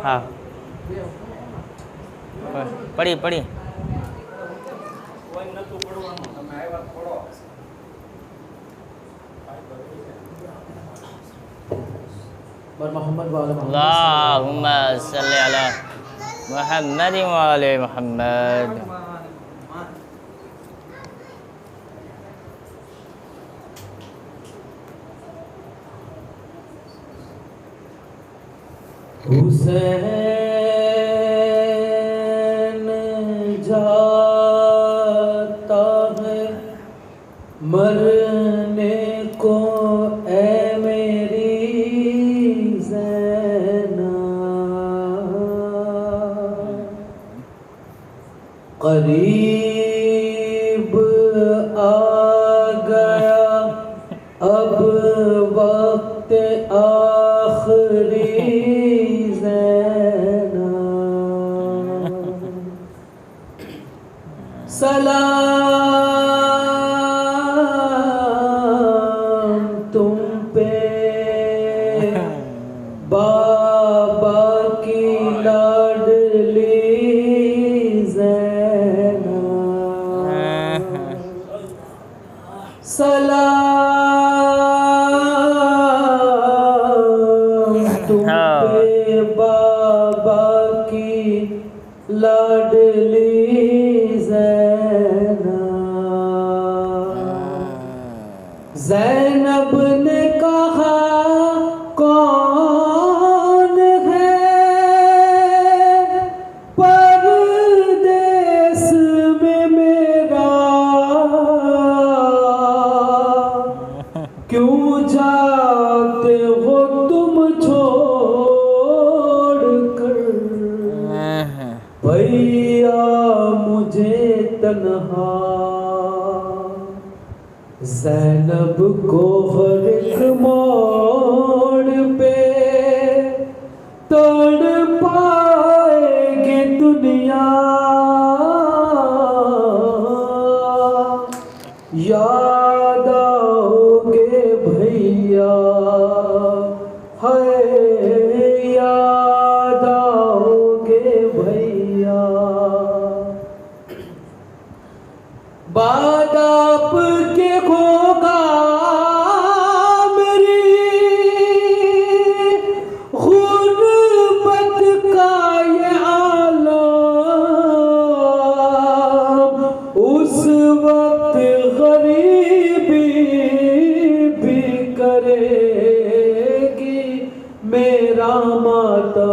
હા પડી પડી اللهم صل على محمد وعلى محمد حسین جاتا ہے مرنے کو اے میری زینب قریب آ گیا اب وقت آخری سلام تم پہ بابا کی لاڈلی زینب سلام تم پہ بابا کی لاڈلی زینب نے کہا کون ہے پردیس میں میرا کیوں جاتے ہو تم چھوڑ کر بھیا مجھے تنہا زینب کو ہر ایک موڑ پہ تڑ پائے گی دنیا یاد آؤ گے بھیا ہے یاد آؤ گے بھیا بعد آپ کے ہوگا میری غربت کا یہ عالم اس وقت غریبی بھی کرے گی میرا ماتم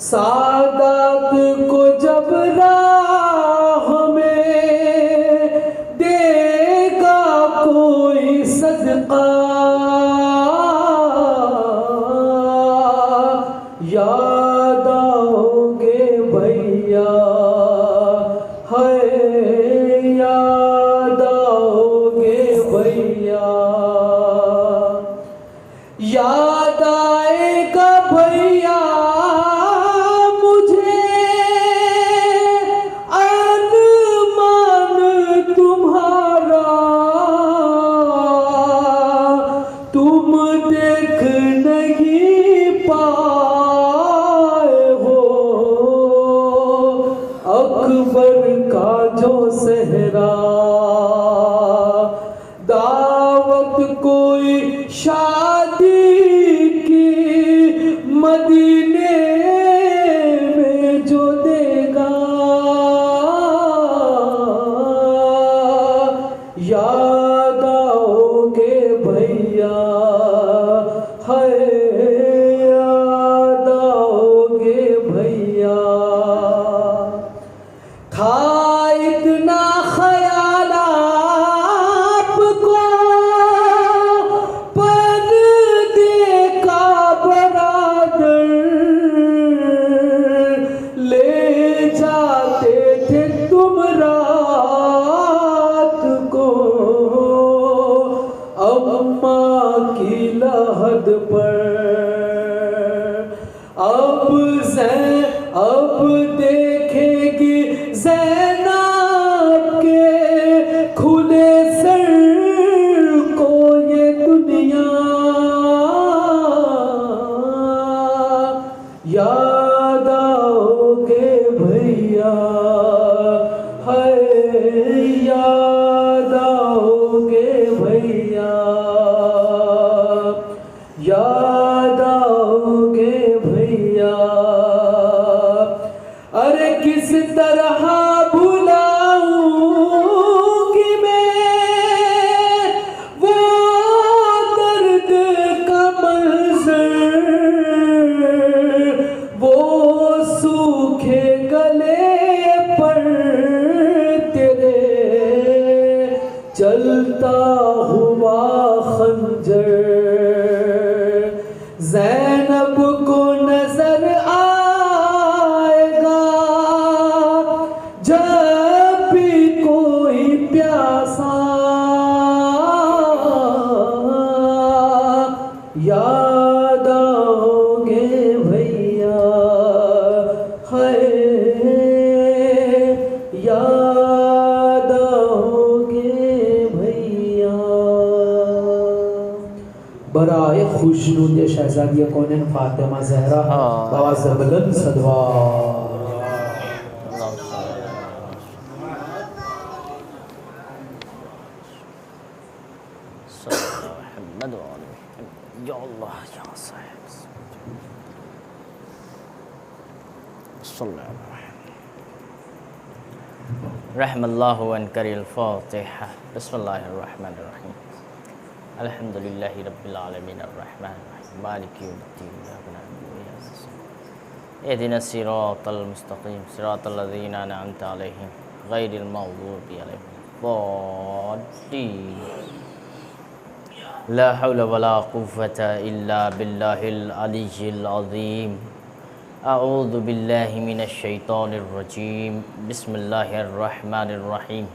سعادت کو جب راہ میں دے گا کوئی صدقہ یاد آؤ گے بھیا ہے یاد آؤ گے بھیا یاد آئے گا بھیا مجھے ارمان تمہارا تم دیکھ نہیں پائے ہو اکبر کا جو صحرا دعوت کوئی شادی کی مدینے میں جو دے گا یاد آؤ گے بھیا ہے یاد آؤ گے بھیا تھا اتنا خیال آپ کو پردے کا برادر لے جاتے تھے تم رات کو اماں کی لحد پر اب دیکھے گی زینب کے کھلے سر کو یہ دنیا یاد آؤ گے بھیا ہے یاد آؤ گے بھیا یاد آؤ گے بھیا ارے کس طرح بھلاؤں گی میں وہ درد کا منظر وہ سوکھے گلے پر تیرے چلتا ہوا خنجر زینب کو نظر آئے گا جب بھی کوئی پیاسا یاد آؤ گے بھیا ہے یاد آؤ گے بھیا برائے خوشنود شہزادی کونین فاطمہ زہرا باواز بلند صدوا محمد یا اللہ یا صاحب صلی اللہ علیہ رحم اللہ عنکر الفاتحہ بسم اللہ الرحمن الرحیم الحمدللہ رب العالمین الرحمن الرحیم مالک یوم الدین ایاک نعبد و ایاک نستعین اهدنا الصراط المستقیم صراط الذین انعمت علیہم غیر المغضوب علیہم الضالین لا حول ولا قوة الا باللہ العلی العظیم اعوذ باللہ من الشیطان الرجیم بسم اللہ الرحمن الرحیم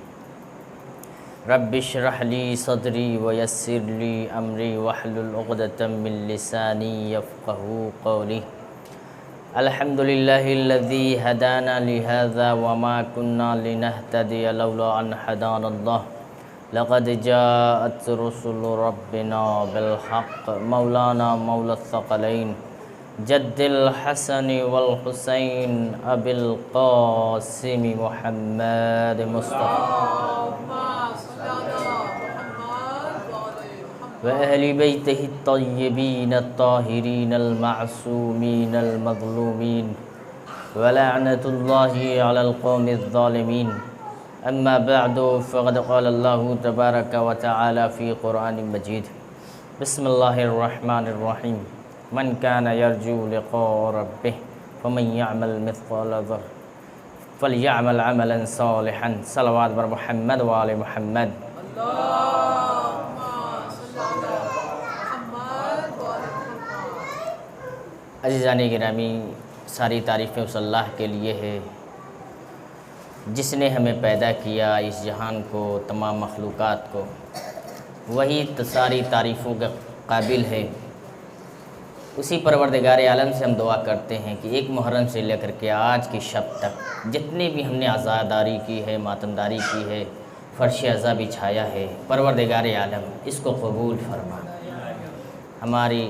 رب اشرح لی صدری ویسر لی امری واحلل عقدۃ من لسانی یفقهوا قولی الحمدللہ الذی ہدانا لہذا وما كنا لنہتدی لولا ان ہدانا اللہ لقد جاءت رسل ربنا بالحق مولانا مولا الثقلین جد الحسن والحسین ابی القاسم محمد مصطفی وأهل بيته الطيبين الطاهرين المعصومين المظلومين ولعنة الله على القوم الظالمين أما بعد فقد قال الله تبارك وتعالى في قرآن مجيد بسم الله الرحمن الرحيم من كان يرجو لقاء ربه فمن يعمل مثقال ذرة فليعمل عملا صالحا صلوات بر محمد وآل محمد عزیزان گرامی ساری تعریفیں اس اللہ کے لیے ہے جس نے ہمیں پیدا کیا اس جہان کو تمام مخلوقات کو وہی ساری تعریفوں کے قابل ہے اسی پروردگار عالم سے ہم دعا کرتے ہیں کہ ایک محرم سے لے کر کے آج کی شب تک جتنے بھی ہم نے عزاداری کی ہے ماتمداری کی ہے فرش عزا بچھایا ہے پروردگار عالم اس کو قبول فرما ہماری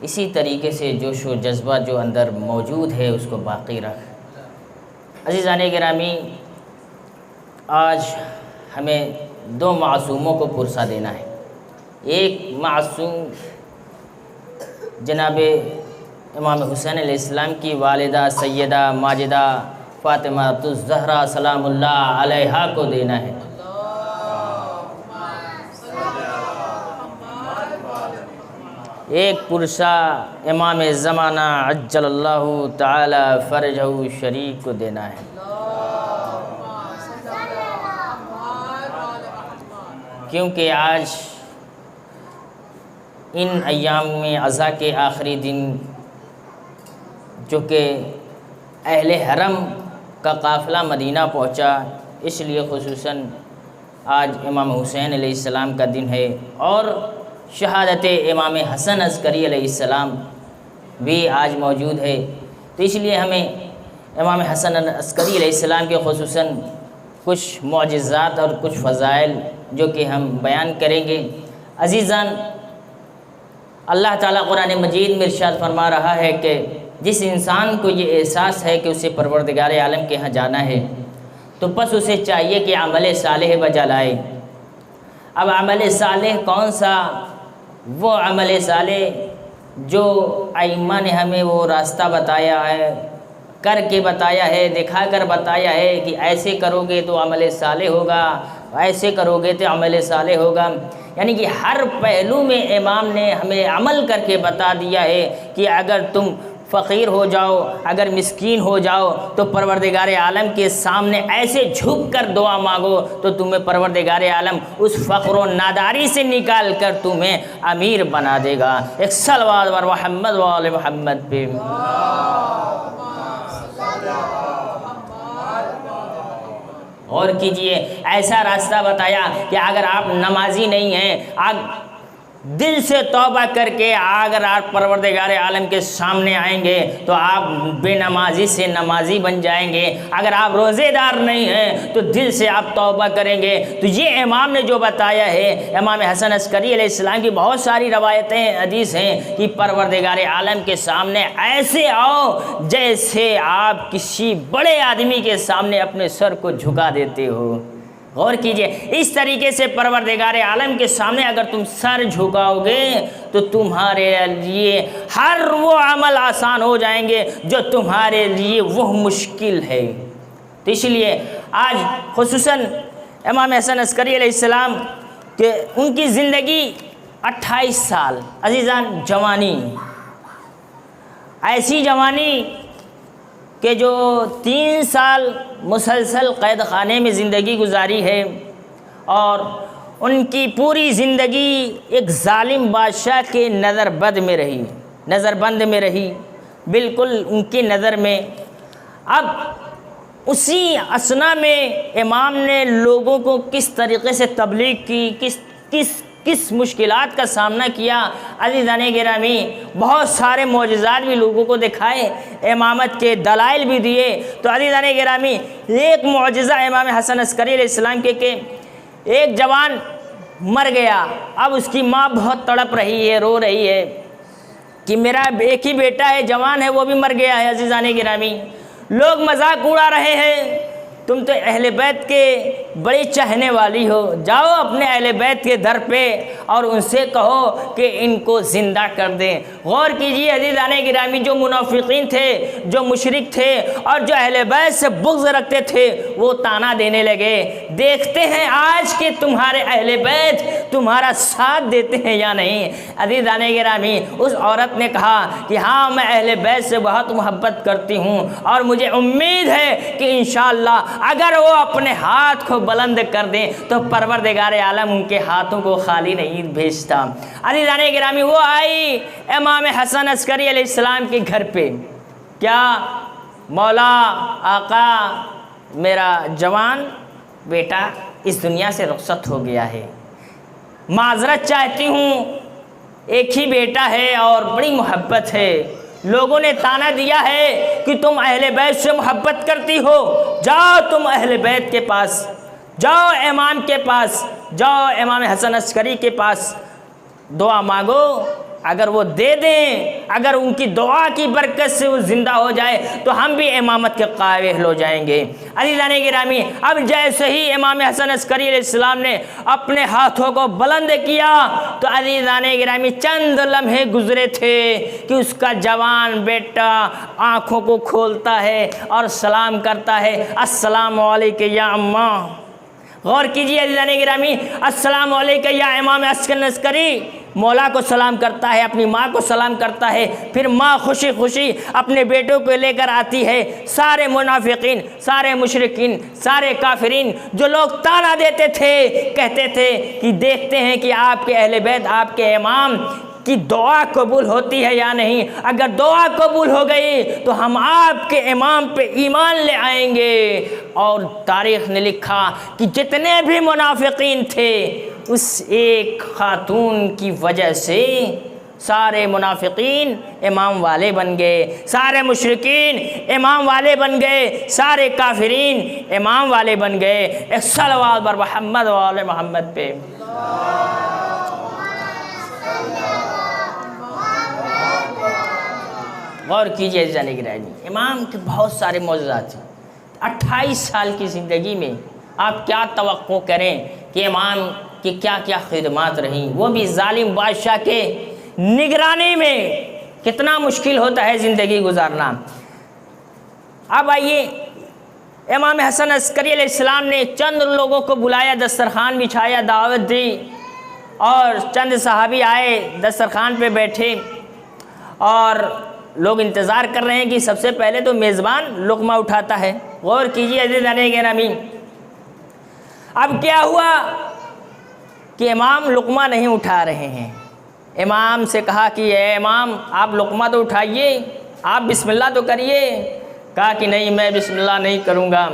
اسی طریقے سے جوش و جذبہ جو اندر موجود ہے اس کو باقی رکھ عزیزان گرامی آج ہمیں دو معصوموں کو پرسہ دینا ہے ایک معصوم جناب امام حسین علیہ السلام کی والدہ سیدہ ماجدہ فاطمہ الزہرا سلام اللہ علیہا کو دینا ہے ایک پرسہ امام زمانہ عجل اللہ تعالی فرجہ شریف کو دینا ہے کیونکہ آج ان ایام میں عزا کے آخری دن جو کہ اہل حرم کا قافلہ مدینہ پہنچا اس لیے خصوصاً آج امام حسین علیہ السلام کا دن ہے اور شہادت امام حسن عسکری علیہ السلام بھی آج موجود ہے تو اس لیے ہمیں امام حسن عسکری علیہ السلام کے خصوصاً کچھ معجزات اور کچھ فضائل جو کہ ہم بیان کریں گے عزیزان اللہ تعالیٰ قرآن مجید میں ارشاد فرما رہا ہے کہ جس انسان کو یہ احساس ہے کہ اسے پروردگار عالم کے ہاں جانا ہے تو بس اسے چاہیے کہ عمل صالح بجا لائے۔ اب عمل صالح کون سا؟ وہ عمل صالح جو ائمہ نے ہمیں وہ راستہ بتایا ہے، کر کے بتایا ہے، دکھا کر بتایا ہے کہ ایسے کرو گے تو عمل صالح ہوگا، ایسے کرو گے تو عمل صالح ہوگا۔ یعنی کہ ہر پہلو میں امام نے ہمیں عمل کر کے بتا دیا ہے کہ اگر تم فقیر ہو جاؤ، اگر مسکین ہو جاؤ تو پروردگار عالم کے سامنے ایسے جھک کر دعا مانگو تو تمہیں پروردگار عالم اس فقر و ناداری سے نکال کر تمہیں امیر بنا دے گا۔ ایک صلوات بر محمد و آل محمد پہ۔ اور کیجئے، ایسا راستہ بتایا کہ اگر آپ نمازی نہیں ہیں، آپ دل سے توبہ کر کے اگر آپ پروردگار عالم کے سامنے آئیں گے تو آپ بے نمازی سے نمازی بن جائیں گے۔ اگر آپ روزے دار نہیں ہیں تو دل سے آپ توبہ کریں گے۔ تو یہ امام نے جو بتایا ہے، امام حسن عسکری علیہ السلام کی بہت ساری روایتیں حدیث ہیں کہ پروردگار عالم کے سامنے ایسے آؤ جیسے آپ کسی بڑے آدمی کے سامنے اپنے سر کو جھکا دیتے ہو۔ غور کیجئے، اس طریقے سے پروردگار عالم کے سامنے اگر تم سر جھکاؤ گے تو تمہارے لیے ہر وہ عمل آسان ہو جائیں گے جو تمہارے لیے وہ مشکل ہے۔ تو اس لیے آج خصوصاً امام حسن عسکری علیہ السلام کہ ان کی زندگی 28 سال، عزیزان جوانی، ایسی جوانی کہ جو 3 سال مسلسل قید خانے میں زندگی گزاری ہے، اور ان کی پوری زندگی ایک ظالم بادشاہ کے نظر بند میں رہی بالکل ان کی نظر میں۔ اب اسی اثنا میں امام نے لوگوں کو کس طریقے سے تبلیغ کی، کس مشکلات کا سامنا کیا، عزیزان گرامی بہت سارے معجزات بھی لوگوں کو دکھائے، امامت کے دلائل بھی دیے۔ تو عزیزان گرامی ایک معجزہ امام حسن عسکری علیہ السلام کے کہ ایک جوان مر گیا، اب اس کی ماں بہت تڑپ رہی ہے، رو رہی ہے کہ میرا ایک ہی بیٹا ہے، جوان ہے، وہ بھی مر گیا ہے۔ عزیزان گرامی لوگ مذاق اڑا رہے ہیں، تم تو اہل بیت کے بڑی چاہنے والی ہو، جاؤ اپنے اہل بیت کے در پہ اور ان سے کہو کہ ان کو زندہ کر دیں۔ غور کیجئے عزیزان گرامی، جو منافقین تھے، جو مشرک تھے اور جو اہل بیت سے بغض رکھتے تھے وہ طعنہ دینے لگے، دیکھتے ہیں آج کے تمہارے اہل بیت تمہارا ساتھ دیتے ہیں یا نہیں۔ عزیزان گرامی اس عورت نے کہا کہ ہاں میں اہل بیت سے بہت محبت کرتی ہوں اور مجھے امید ہے کہ انشاءاللہ اگر وہ اپنے ہاتھ کو بلند کر دیں تو پروردگار عالم ان کے ہاتھوں کو خالی نہیں بھیجتا۔ عزیزان گرامی وہ آئی امام حسن عسکری علیہ السلام کے گھر پہ، کیا مولا آقا میرا جوان بیٹا اس دنیا سے رخصت ہو گیا ہے، معذرت چاہتی ہوں، ایک ہی بیٹا ہے اور بڑی محبت ہے، لوگوں نے طعنہ دیا ہے کہ تم اہل بیت سے محبت کرتی ہو، جاؤ تم اہل بیت کے پاس، جاؤ امام کے پاس، جاؤ امام حسن عسکری کے پاس دعا مانگو، اگر وہ دے دیں، اگر ان کی دعا کی برکت سے وہ زندہ ہو جائے تو ہم بھی امامت کے قابل ہو جائیں گے۔ عزیزان گرامی اب جیسے ہی امام حسن عسکری علیہ السلام نے اپنے ہاتھوں کو بلند کیا تو عزیزان گرامی چند لمحے گزرے تھے کہ اس کا جوان بیٹا آنکھوں کو کھولتا ہے اور سلام کرتا ہے، السلام علیکم یا اماں۔ غور کیجیے عزیزان گرامی، السلام علیکم یا امام حسن عسکری، مولا کو سلام کرتا ہے، اپنی ماں کو سلام کرتا ہے، پھر ماں خوشی خوشی اپنے بیٹوں کو لے کر آتی ہے۔ سارے منافقین، سارے مشرکین، سارے کافرین جو لوگ طعنہ دیتے تھے، کہتے تھے کہ دیکھتے ہیں کہ آپ کے اہل بیت، آپ کے امام کی دعا قبول ہوتی ہے یا نہیں، اگر دعا قبول ہو گئی تو ہم آپ کے امام پہ ایمان لے آئیں گے۔ اور تاریخ نے لکھا کہ جتنے بھی منافقین تھے اس ایک خاتون کی وجہ سے سارے منافقین امام والے بن گئے، سارے مشرکین امام والے بن گئے، سارے کافرین امام والے بن گئے۔ ایک صلوات بر محمد و آل محمد پہ۔ غور کیجیے عزیزان گرامی، امام کے بہت سارے معجزات ہیں۔ 28 سال کی زندگی میں آپ کیا توقع کریں کہ امام کی کیا کیا خدمات رہیں، وہ بھی ظالم بادشاہ کے نگرانی میں۔ کتنا مشکل ہوتا ہے زندگی گزارنا۔ اب آئیے، امام حسن عسکری علیہ السلام نے چند لوگوں کو بلایا، دسترخوان بچھایا، دعوت دی، اور چند صحابی آئے، دسترخوان پہ بیٹھے، اور لوگ انتظار کر رہے ہیں کہ سب سے پہلے تو میزبان لقمہ اٹھاتا ہے۔ غور کیجیے عزیزان گرامی، اب کیا ہوا کہ امام لقمہ نہیں اٹھا رہے ہیں۔ امام سے کہا کہ اے امام، آپ لقمہ تو اٹھائیے، آپ بسم اللہ تو کریے۔ کہا کہ نہیں، میں بسم اللہ نہیں کروں گا،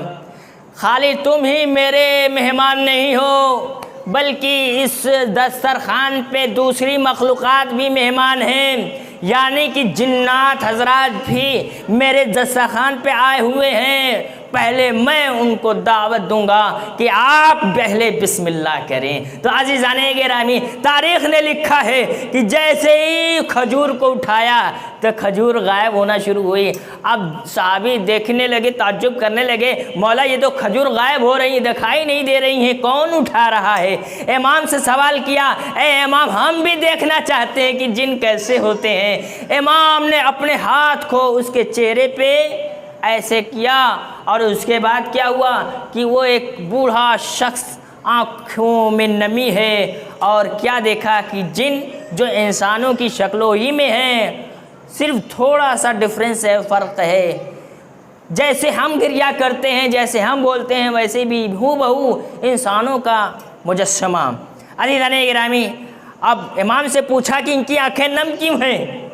خالی تم ہی میرے مہمان نہیں ہو، بلکہ اس دسترخوان پہ دوسری مخلوقات بھی مہمان ہیں، یعنی کہ جنات حضرات بھی میرے دسترخوان پہ آئے ہوئے ہیں۔ پہلے میں ان کو دعوت دوں گا کہ آپ پہلے بسم اللہ کریں۔ تو عزیزان گرامی، تاریخ نے لکھا ہے کہ جیسے ہی کھجور کو اٹھایا تو کھجور غائب ہونا شروع ہوئی۔ اب صحابی دیکھنے لگے، تعجب کرنے لگے، مولا یہ تو کھجور غائب ہو رہی ہیں، دکھائی نہیں دے رہی ہیں، کون اٹھا رہا ہے؟ امام سے سوال کیا، اے امام، ہم بھی دیکھنا چاہتے ہیں کہ جن کیسے ہوتے ہیں۔ امام نے اپنے ہاتھ کو اس کے چہرے پہ ایسے کیا، اور اس کے بعد کیا ہوا کہ وہ ایک بوڑھا شخص، آنکھوں میں نمی ہے، اور کیا دیکھا کہ جن جو انسانوں کی شکلوں ہی میں ہیں، صرف تھوڑا سا ڈفرینس ہے، فرق ہے۔ جیسے ہم گریا کرتے ہیں، جیسے ہم بولتے ہیں، ویسے بھی ہو بہو انسانوں کا مجسمہ۔ عزیزان گرامی، اب امام سے پوچھا کہ ان کی آنکھیں نم کیوں ہیں؟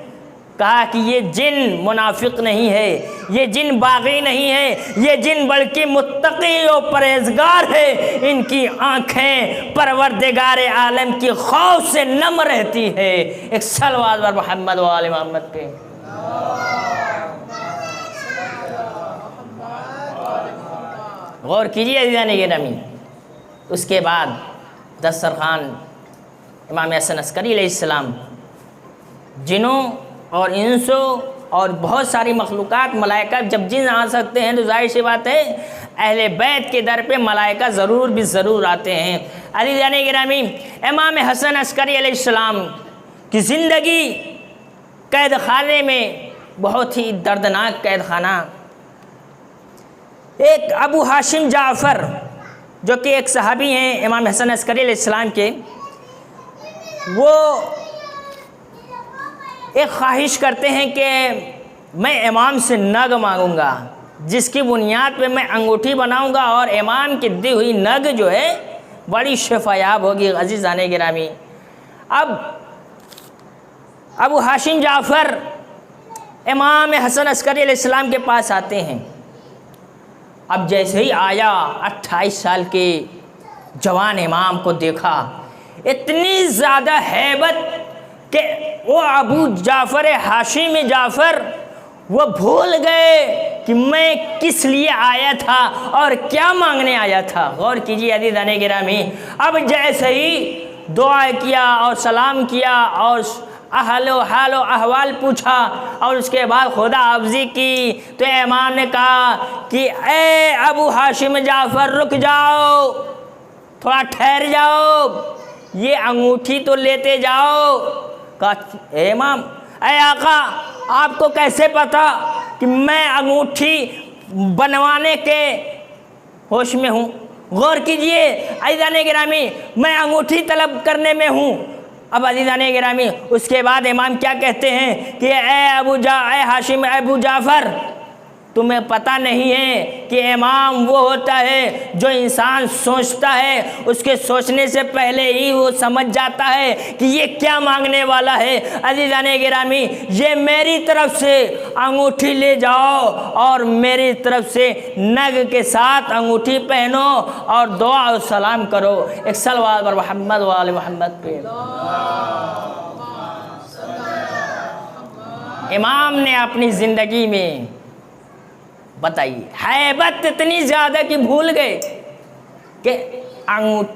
کہا کہ یہ جن منافق نہیں ہے، یہ جن باغی نہیں ہے، یہ جن بلکہ متقی و پرہیزگار ہے، ان کی آنکھیں پروردگار عالم کی خوف سے نم رہتی ہے۔ ایک صلوات بر محمد و آل محمد پہ۔ غور کیجیے عزیزان گرامی، اس کے بعد دسترخوان امام حسن عسکری علیہ السلام، جنوں اور انسوں اور بہت ساری مخلوقات، ملائکہ، جب جن آ سکتے ہیں تو ظاہر سی بات ہے اہل بیت کے در پہ ملائکہ ضرور بھی ضرور آتے ہیں۔ عزیزان گرامی، امام حسن عسکری علیہ السلام کی زندگی قید خانے میں بہت ہی دردناک قید خانہ۔ ایک ابو ہاشم جعفر، جو کہ ایک صحابی ہیں امام حسن عسکری علیہ السلام کے، وہ ایک خواہش کرتے ہیں کہ میں امام سے نگ مانگوں گا، جس کی بنیاد پہ میں انگوٹھی بناؤں گا، اور امام کی دی ہوئی نگ جو ہے بڑی شفایاب ہوگی۔ عزیزان گرامی، اب ابو ہاشم جعفر امام حسن عسکری علیہ السلام کے پاس آتے ہیں۔ اب جیسے ہی آیا، 28 سال کے جوان امام کو دیکھا، اتنی زیادہ ہیبت کہ وہ ابو جعفر ہاشم جعفر وہ بھول گئے کہ میں کس لیے آیا تھا اور کیا مانگنے آیا تھا۔ غور کیجیے عزیزان گرامی، اب جیسے ہی دعا کیا اور سلام کیا اور حال و احوال پوچھا اور اس کے بعد خدا حافظی کی، تو امام نے کہا کہ اے ابو ہاشم جعفر، رک جاؤ، تھوڑا ٹھہر جاؤ، یہ انگوٹھی تو لیتے جاؤ۔ کہا اے امام، اے آقا، آپ کو کیسے پتا کہ میں انگوٹھی بنوانے کے ہوش میں ہوں؟ غور کیجئے عزیزان گرامی، میں انگوٹھی طلب کرنے میں ہوں۔ اب عزیزان گرامی، اس کے بعد امام کیا کہتے ہیں کہ اے ہاشم، ابو جعفر، تمہیں پتہ نہیں ہے کہ امام وہ ہوتا ہے جو انسان سوچتا ہے، اس کے سوچنے سے پہلے ہی وہ سمجھ جاتا ہے کہ یہ کیا مانگنے والا ہے۔ عزیزان گرامی، یہ میری طرف سے انگوٹھی لے جاؤ اور میری طرف سے نگ کے ساتھ انگوٹھی پہنو اور دعا و سلام کرو۔ ایک صلوات بر محمد و آل محمد پہ۔ امام نے اپنی زندگی میں بتائیے ہیبت اتنی زیادہ کہ بھول گئے کہ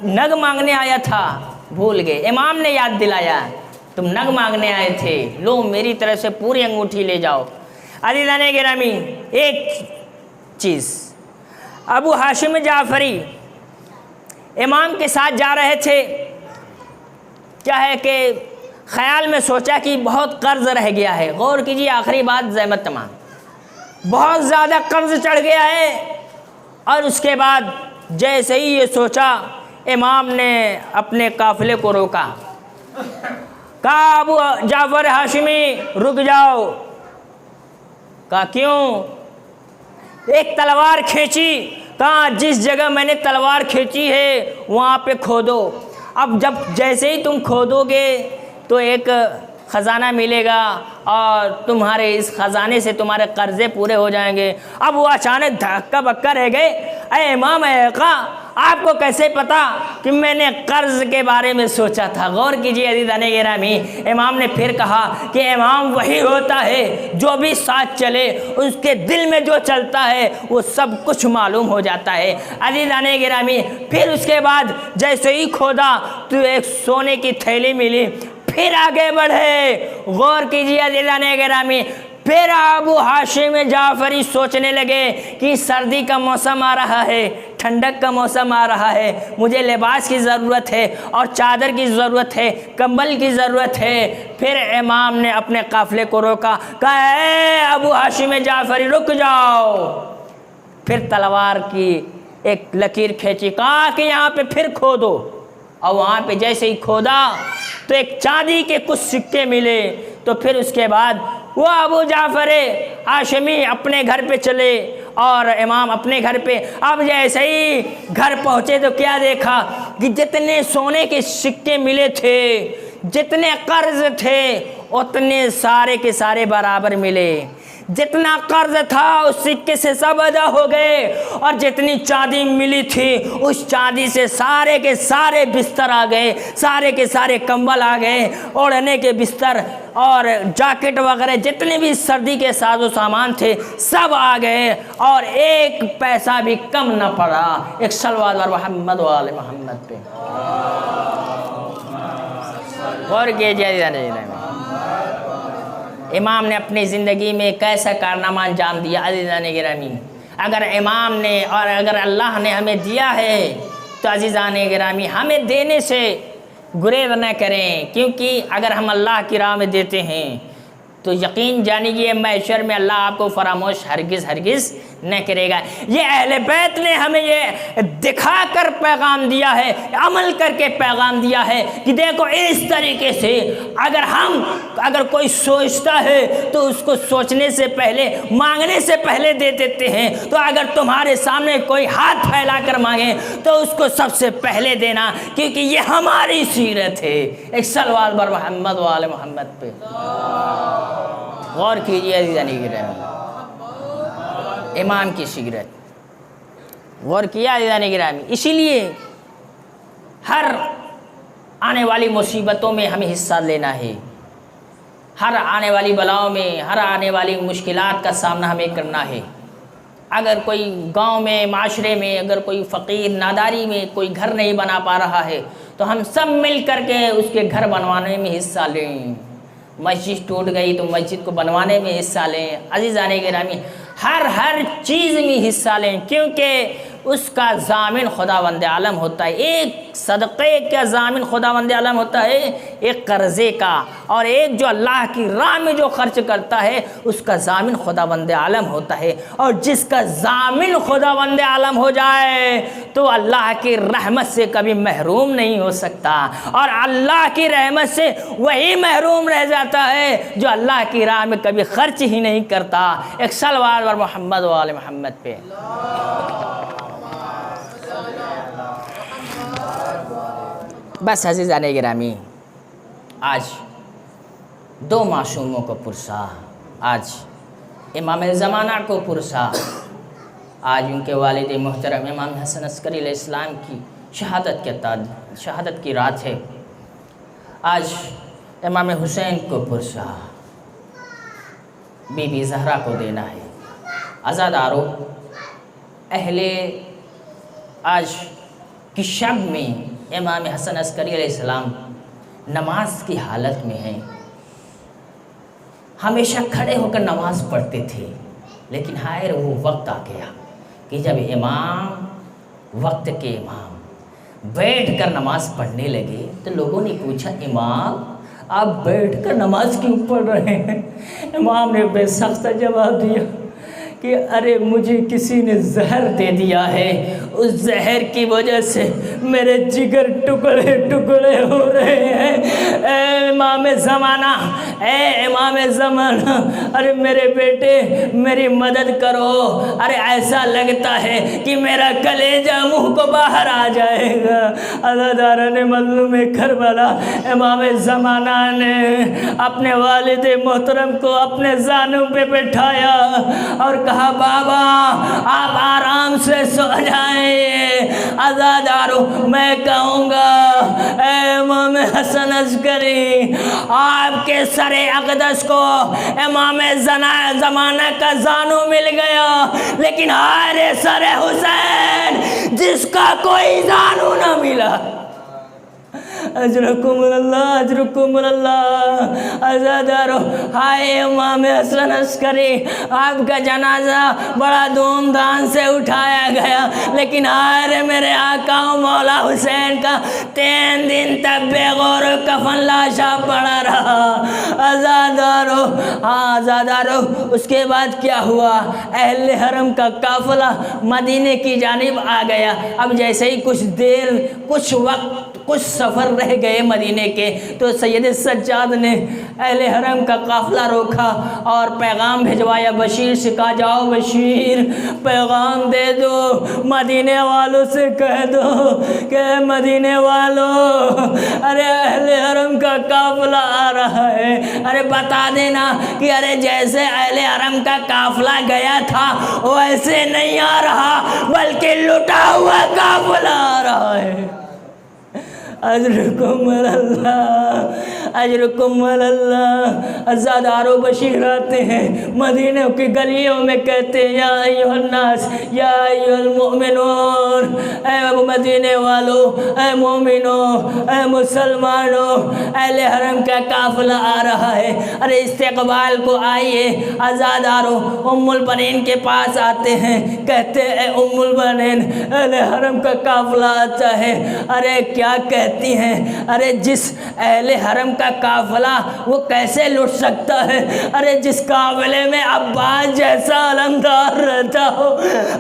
نگ مانگنے آیا تھا، بھول گئے۔ امام نے یاد دلایا، تم نگ مانگنے آئے تھے، لو میری طرف سے پوری انگوٹھی لے جاؤ۔ عزیزان گرامی ایک چیز، ابو ہاشم جعفری امام کے ساتھ جا رہے تھے، کیا ہے کہ خیال میں سوچا کہ بہت قرض رہ گیا ہے، غور کیجیے آخری بات زحمت تمام، بہت زیادہ قرض چڑھ گیا ہے، اور اس کے بعد جیسے ہی یہ سوچا امام نے اپنے قافلے کو روکا، کہا ابو جعفر ہاشمی رک جاؤ، کہا کیوں؟ ایک تلوار کھینچی، کہا جس جگہ میں نے تلوار کھینچی ہے وہاں پہ کھودو، اب جب جیسے ہی تم کھودو گے تو ایک خزانہ ملے گا اور تمہارے اس خزانے سے تمہارے قرضے پورے ہو جائیں گے۔ اب وہ اچانک دھکا بکا رہ گئے، اے امام اے آقا آپ کو کیسے پتا کہ میں نے قرض کے بارے میں سوچا تھا؟ غور کیجیے عزیزان گرامی، امام نے پھر کہا کہ امام وہی ہوتا ہے جو بھی ساتھ چلے اس کے دل میں جو چلتا ہے وہ سب کچھ معلوم ہو جاتا ہے۔ عزیزان گرامی پھر اس کے بعد جیسے ہی کھودا تو ایک سونے کی تھیلی ملی، پھر آگے بڑھے، غور کیجیے عزیزان گرامی، پھر ابو ہاشم جعفری سوچنے لگے کہ سردی کا موسم آ رہا ہے، ٹھنڈک کا موسم آ رہا ہے، مجھے لباس کی ضرورت ہے اور چادر کی ضرورت ہے، کمبل کی ضرورت ہے۔ پھر امام نے اپنے قافلے کو روکا، کہا اے ابو ہاشم جعفری رک جاؤ، پھر تلوار کی ایک لکیر کھینچی، کہا کہ یہاں پہ پھر کھودو، اور وہاں پہ جیسے ہی کھودا تو ایک چاندی کے کچھ سکے ملے، تو پھر اس کے بعد وہ ابو جعفر ہاشمی اپنے گھر پہ چلے اور امام اپنے گھر پہ۔ اب جیسے ہی گھر پہنچے تو کیا دیکھا کہ جتنے سونے کے سکے ملے تھے، جتنے قرض تھے اتنے سارے کے سارے برابر ملے، جتنا قرض تھا اس سکے سے سب ادا ہو گئے، اور جتنی چاندی ملی تھی اس چاندی سے سارے کے سارے بستر آ گئے، سارے کے سارے کمبل آ گئے، اوڑھنے کے بستر اور جاکٹ وغیرہ جتنے بھی سردی کے ساز و سامان تھے سب آ گئے، اور ایک پیسہ بھی کم نہ پڑا۔ ایک صلوات اور محمد و آل محمد پہ غور کیجیے۔ امام نے اپنی زندگی میں کیسا کارنامہ انجام دیا عزیزان گرامی۔ اگر امام نے اور اگر اللہ نے ہمیں دیا ہے تو عزیزان گرامی ہمیں دینے سے گریز نہ کریں، کیونکہ اگر ہم اللہ کی راہ میں دیتے ہیں تو یقین جانیے محشر میں اللہ آپ کو فراموش ہرگز ہرگز نہ کرے گا۔ یہ اہل بیت نے ہمیں یہ دکھا کر پیغام دیا ہے، عمل کر کے پیغام دیا ہے کہ دیکھو اس طریقے سے اگر کوئی سوچتا ہے تو اس کو سوچنے سے پہلے، مانگنے سے پہلے دے دیتے ہیں، تو اگر تمہارے سامنے کوئی ہاتھ پھیلا کر مانگے تو اس کو سب سے پہلے دینا، کیونکہ یہ ہماری سیرت ہے۔ ایک صلوات بر محمد و آل محمد پہ غور کیجیے عزیزان گرامی، امام کی سیرت غور کیا عزیزان گرامی۔ اسی لیے ہر آنے والی مصیبتوں میں ہمیں حصہ لینا ہے، ہر آنے والی بلاؤں میں، ہر آنے والی مشکلات کا سامنا ہمیں کرنا ہے۔ اگر کوئی گاؤں میں، معاشرے میں اگر کوئی فقیر ناداری میں کوئی گھر نہیں بنا پا رہا ہے تو ہم سب مل کر کے اس کے گھر بنوانے میں حصہ لیں۔ مسجد ٹوٹ گئی تو مسجد کو بنوانے میں حصہ لیں۔ عزیزان گرامی ہر چیز میں حصہ لیں، کیونکہ اس کا ضامن خداوند عالم ہوتا ہے۔ ایک صدقے کا ضامن خداوند عالم ہوتا ہے، ایک قرضے کا، اور ایک جو اللہ کی راہ میں جو خرچ کرتا ہے اس کا ضامن خداوند عالم ہوتا ہے۔ اور جس کا ضامن خداوند عالم ہو جائے تو اللہ کی رحمت سے کبھی محروم نہیں ہو سکتا، اور اللہ کی رحمت سے وہی محروم رہ جاتا ہے جو اللہ کی راہ میں کبھی خرچ ہی نہیں کرتا۔ ایک صلوات بر محمد و آل محمد پہ بس عزیزان گرامی، آج دو معصوموں کو پرسا، آج امام زمانہ کو پرسا، آج ان کے والد محترم امام حسن عسکری علیہ السلام کی شہادت کی رات ہے۔ آج امام حسین کو پرسا، بی بی زہرا کو دینا ہے۔ عزادارو، اہل آج کی شب میں امام حسن عسکری علیہ السلام نماز کی حالت میں ہیں۔ ہمیشہ کھڑے ہو کر نماز پڑھتے تھے، لیکن ہائے وہ وقت آ گیا کہ جب امام، وقت کے امام بیٹھ کر نماز پڑھنے لگے تو لوگوں نے پوچھا امام آپ بیٹھ کر نماز کیوں پڑھ رہے ہیں؟ امام نے بے سخت جواب دیا کہ ارے مجھے کسی نے زہر دے دیا ہے، اس زہر کی وجہ سے میرے جگر ٹکڑے ٹکڑے ہو رہے ہیں۔ اے امام زمانہ، اے امام زمانہ، ارے میرے بیٹے میری مدد کرو، ارے ایسا لگتا ہے کہ میرا کلیجہ منہ کو باہر آ جائے گا۔ عزاداران مظلوم کربلا، امام زمانہ نے اپنے والد محترم کو اپنے زانوں پہ بٹھایا اور کہا بابا آپ آرام سے سو جائیں۔ عزادارو میں کہوں گا اے امام حسن عسکری، آپ کے سر اقدس کو امام زمانہ کا زانو مل گیا، لیکن ہارے سر حسین جس کا کوئی زانو نہ ملا۔ اجرکم اللہ، اجرکم اللہ۔ عزادارو، ہائے امام حسن عسکری، آپ کا جنازہ بڑا دھوم دھام سے اٹھایا گیا، لیکن ہائے میرے آقا مولا حسین کا 3 دن تک بے غور و کفن لاشا پڑا رہا۔ عزادارو، ہاں عزادارو، اس کے بعد کیا ہوا؟ اہل حرم کا قافلہ مدینے کی جانب آ گیا۔ اب جیسے ہی کچھ وقت کچھ سفر رہ گئے مدینے کے، تو سید سجاد نے اہل حرم کا قافلہ روکا اور پیغام بھجوایا بشیر سے، کہا جاؤ بشیر پیغام دے دو، مدینے والوں سے کہہ دو کہ مدینے والوں ارے اہل حرم کا قافلہ آ رہا ہے، ارے بتا دینا کہ ارے جیسے اہل حرم کا قافلہ گیا تھا ویسے نہیں آ رہا، بلکہ لٹا ہوا قافلہ آ رہا ہے۔ اجرکم اللہ، اجرکم اللہ۔ عزادارو، بشیر آتے ہیں مدینہ کی گلیوں میں، کہتے ہیں یا ایھا الناس، یا ایھا المؤمنون، اے مدینے والو، اے مومنوں، اے مسلمانوں، اہل حرم کا قافلہ آ رہا ہے، ارے استقبال کو آئیے۔ عزادارو ام البنین کے پاس آتے ہیں، کہتے اے ام البنین اہل حرم کا قافلہ آتا ہے۔ ارے کیا کہتے ہیں؟ ارے جس اہل حرم کا قافلہ وہ کیسے لٹ سکتا ہے؟ ارے جس قافلے میں عباس جیسا علمدار رہتا ہو۔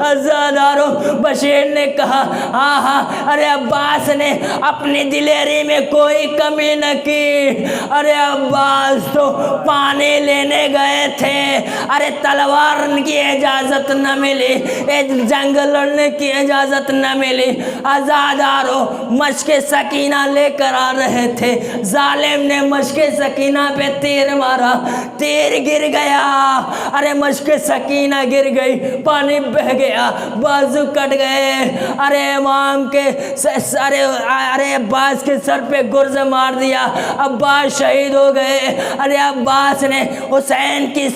عزادارو، بشیر نے کہا ہاں ہاں، ارے عباس نے اپنی دلیری میں کوئی کمی نہ کی، ارے عباس تو پانی لینے گئے تھے، ارے تلوار کی اجازت نہ ملی، جنگ لڑنے کی اجازت نہ ملی۔ عزادارو، مشق سکینہ لے کر آ رہے تھے، ظالم نے مشق سکینہ پہ تیر مارا، تیر گر گیا، ارے مشق سکینہ گر گئی، پانی بہہ گیا، بازو کٹ گئے، ارے امام کے ارے عباس کے سر پہ گرز مار دیا، عباس شہید ہو گئے۔ ارے عباس نے حسین کی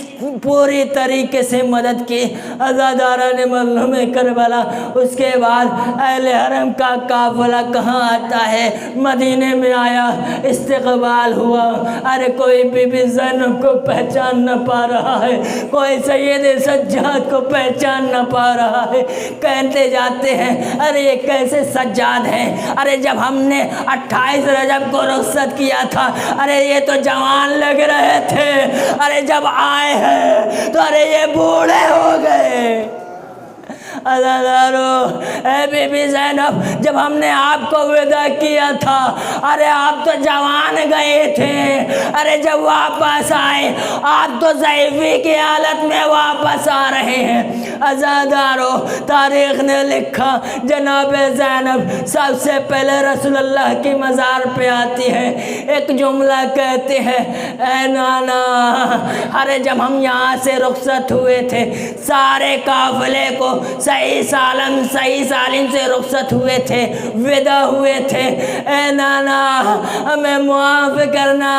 پوری طریقے سے مدد کی۔ عزاداران مظلوم کربلا، اس کے بعد اہل حرم کا قافلہ کہاں آتا ہے؟ مدینے میں آیا، استقبال ہوا، ارے کوئی بی بی زینب کو پہچان نہ پا رہا ہے، کوئی سید سجاد کو پہچان نہ پا رہا ہے، کہتے جاتے ہیں ارے یہ کیسے سجاد ہیں؟ ارے جب ہم نے 28 رجب کو رخصت کیا تھا، ارے یہ تو جوان لگ رہے تھے، ارے جب آئے ہیں تو ارے یہ بوڑھے ہو گئے۔ عزادارو، اے بی بی زینب، جب ہم نے آپ کو ودا کیا تھا، ارے آپ تو جوان گئے تھے، ارے جب واپس آئے آپ تو ضعیفی کی حالت میں واپس آ رہے ہیں۔ عزادارو، تاریخ نے لکھا جناب زینب سب سے پہلے رسول اللہ کی مزار پہ آتی ہے، ایک جملہ کہتے ہیں اے نانا، ارے جب ہم یہاں سے رخصت ہوئے تھے، سارے قافلے کو صحیح سالم سے رخصت ہوئے تھے، ودا ہوئے تھے، اے نانا ہمیں معاف کرنا،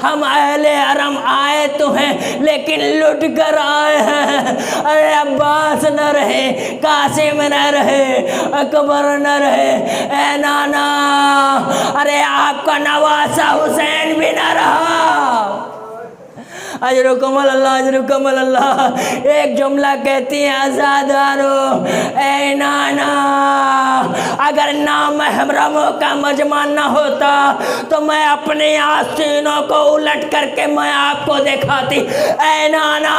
ہم اہل حرم آئے تو ہیں لیکن لٹ کر آئے ہیں، ارے عباس نہ رہے، قاسم نہ رہے، اکبر نہ رہے، اے نانا ارے آپ کا نواسہ حسین بھی نہ رہا۔ اجرکم اللہ اجرکم اللہ. ایک جملہ کہتی ہیں آزادارو اے نانا اگر نامحرموں کا مجمع نہ ہوتا تو میں اپنی آستینوں کو الٹ کر کے میں آپ کو دکھاتی. اے نانا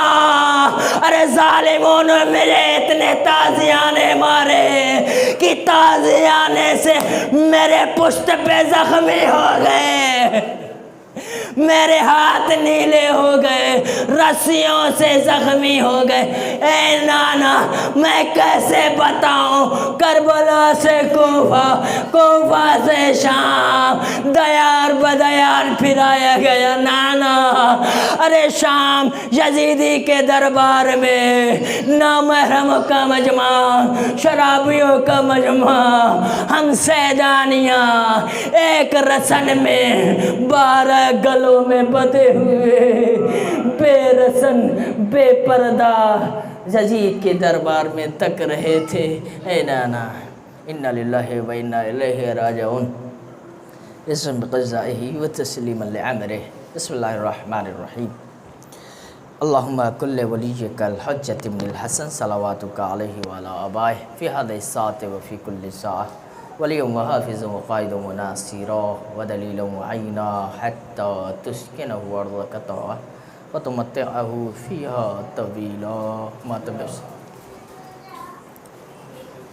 ارے ظالموں نے میرے اتنے تازیانے مارے کہ تازیانے سے میرے پشت پہ زخمی ہو گئے, میرے ہاتھ نیلے ہو گئے, رسیوں سے زخمی ہو گئے. اے نانا میں کیسے بتاؤں کربلا سے کوفہ, کوفہ سے شام, دیار بدیار پھرایا گیا. نانا ارے شام یزیدی کے دربار میں نامحرم کا مجمع, شرابیوں کا مجمع, ہم سیدانیاں ایک رسن میں 12 گلوں میں بدے ہوئے بے رسن بے پردہ یزید کے دربار میں تک رہے تھے. اے نانا انا للہ و انا الیہ راجعون. اسم بقضائہ و تسلیما لعمرہ. بسم اللہ الرحمن الرحیم. اللہم کل ولیک الحجۃ بن الحسن صلواتک علیہ وعلی آبائہ فی هذه الساعة وفی کل ساعة وليا وحافظا وقائدا وناصرا ودليلا وعينا حتى تسكنه أرضك طوعا وتمتعه فيها طويلا. ما تبس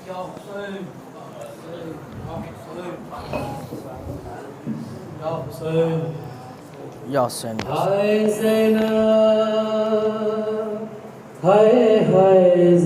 يا حسين يا حسين يا حسين هاي زينب هاي هاي